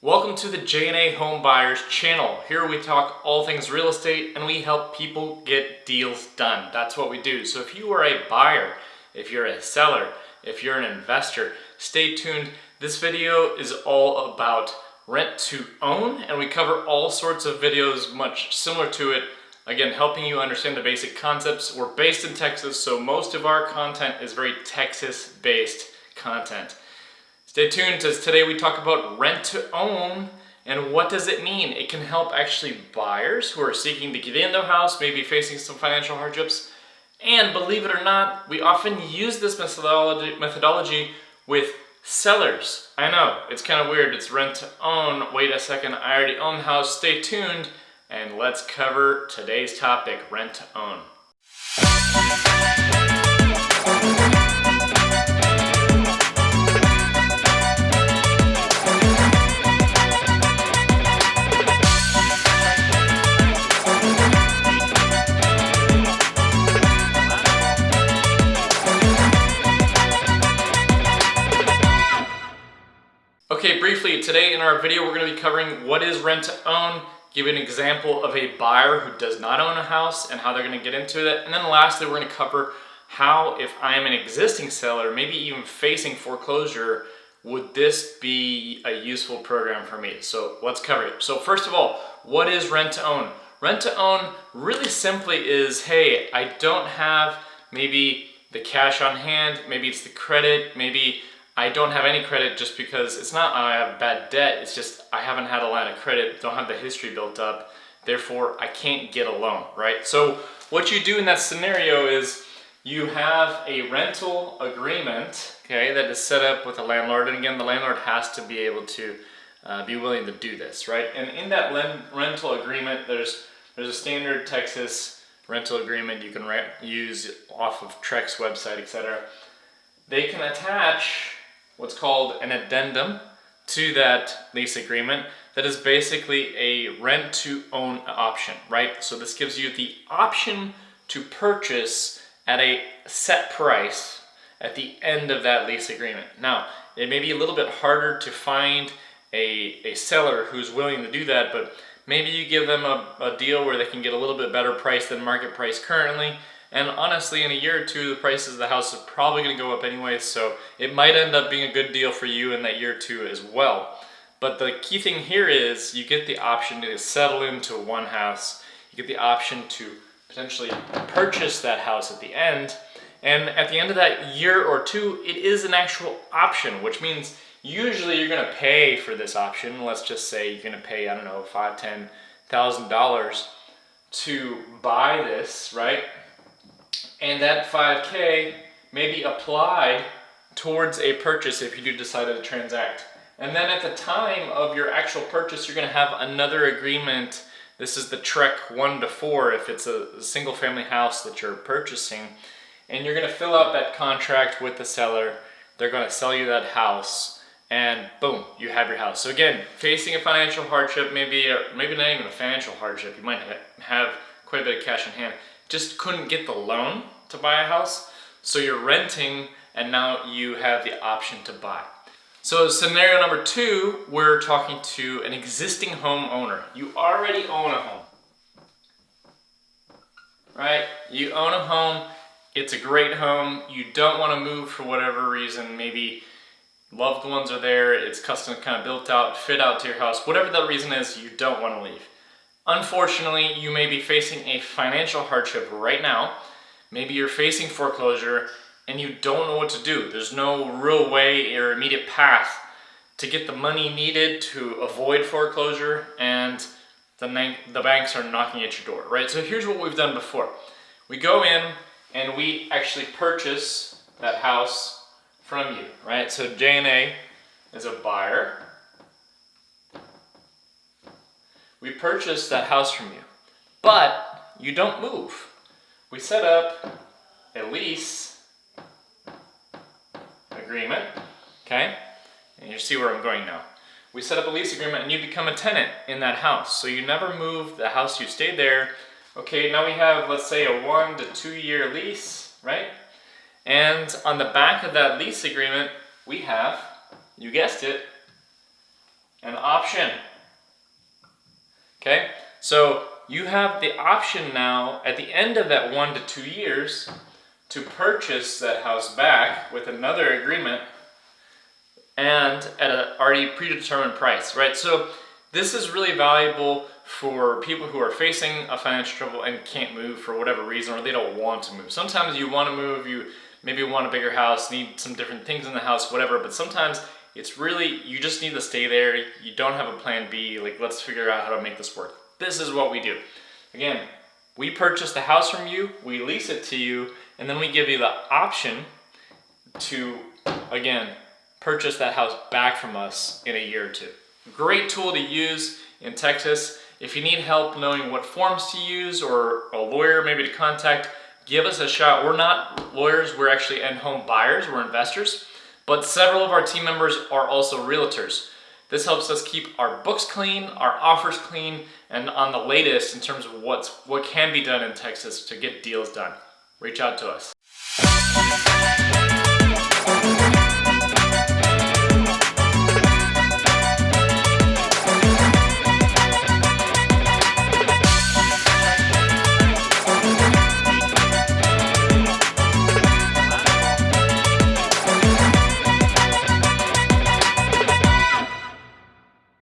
Welcome to the J&A Homebuyers channel. Here we talk all things real estate and we help people get deals done. That's what we do. So if you are a buyer, if you're a seller, if you're an investor, stay tuned. This video is all about rent to own, and we cover all sorts of videos much similar to it. Again, helping you understand the basic concepts. We're based in Texas, so most of our content is very Texas-based content. Stay tuned, as today we talk about rent to own and what does it mean. It can help actually buyers who are seeking to get into a house, maybe facing some financial hardships. And believe it or not, we often use this methodology with sellers. I know, it's kind of weird. It's rent to own. Wait a second, I already own the house. Stay tuned and let's cover today's topic, rent to own. Okay, briefly, today in our video we're going to be covering what is rent to own, give an example of a buyer who does not own a house and how they're going to get into it, and then lastly we're going to cover how, if I am an existing seller, maybe even facing foreclosure, would this be a useful program for me? So let's cover it. So first of all, what is rent to own? Rent to own really simply is, hey, I don't have maybe the cash on hand, maybe it's the credit, maybe I don't have any credit just because it's not I have bad debt, it's just I haven't had a line of credit, don't have the history built up, therefore I can't get a loan, right? So what you do in that scenario is you have a rental agreement, okay, that is set up with a landlord, and again, the landlord has to be able to be willing to do this, right? And in that rental agreement, there's a standard Texas rental agreement you can use off of Trex website, etc. They can attach what's called an addendum to that lease agreement that is basically a rent to own option, right? So this gives you the option to purchase at a set price at the end of that lease agreement. Now, it may be a little bit harder to find a seller who's willing to do that, but maybe you give them a deal where they can get a little bit better price than market price currently. And honestly, in a year or two, the prices of the house are probably going to go up anyway, so it might end up being a good deal for you in that year or two as well. But the key thing here is you get the option to settle into one house. You get the option to potentially purchase that house at the end. And at the end of that year or two, it is an actual option, which means usually you're going to pay for this option. Let's just say you're going to pay, I don't know, $5,000, $10,000 to buy this, right? And that $5K may be applied towards a purchase if you do decide to transact. And then at the time of your actual purchase, you're going to have another agreement. This is the TREC 1 to 4 if it's a single family house that you're purchasing. And you're going to fill out that contract with the seller. They're going to sell you that house and boom, you have your house. So again, facing a financial hardship, maybe not even a financial hardship, you might have quite a bit of cash in hand, just couldn't get the loan to buy a house, so you're renting and now you have the option to buy. So scenario number 2, we're talking to an existing homeowner. You already own a home, right? You own a home, it's a great home, you don't want to move for whatever reason, maybe loved ones are there, it's custom kind of built out, fit out to your house, whatever the reason is, you don't want to leave. Unfortunately, you may be facing a financial hardship right now. Maybe you're facing foreclosure and you don't know what to do. There's no real way or immediate path to get the money needed to avoid foreclosure, and the banks are knocking at your door, right? So here's what we've done before. We go in and we actually purchase that house from you, right? So J&A is a buyer. We purchase that house from you, but you don't move. We set up a lease agreement, okay? And you see where I'm going now. We set up a lease agreement and you become a tenant in that house. So you never move the house, you stay there. Okay, now we have, let's say, a 1 to 2 year lease, right? And on the back of that lease agreement, we have, you guessed it, an option. Okay, so you have the option now at the end of that 1 to 2 years to purchase that house back with another agreement and at an already predetermined price, right? So this is really valuable for people who are facing a financial trouble and can't move for whatever reason, or they don't want to move. Sometimes you want to move, you maybe want a bigger house, need some different things in the house, whatever, but sometimes it's really, you just need to stay there. You don't have a plan B, like let's figure out how to make this work. This is what we do. Again, we purchase the house from you, we lease it to you, and then we give you the option to, again, purchase that house back from us in a year or two. Great tool to use in Texas. If you need help knowing what forms to use or a lawyer maybe to contact, give us a shot. We're not lawyers, we're actually home buyers, we're investors, but several of our team members are also realtors. This helps us keep our books clean, our offers clean, and on the latest in terms of what can be done in Texas to get deals done. Reach out to us.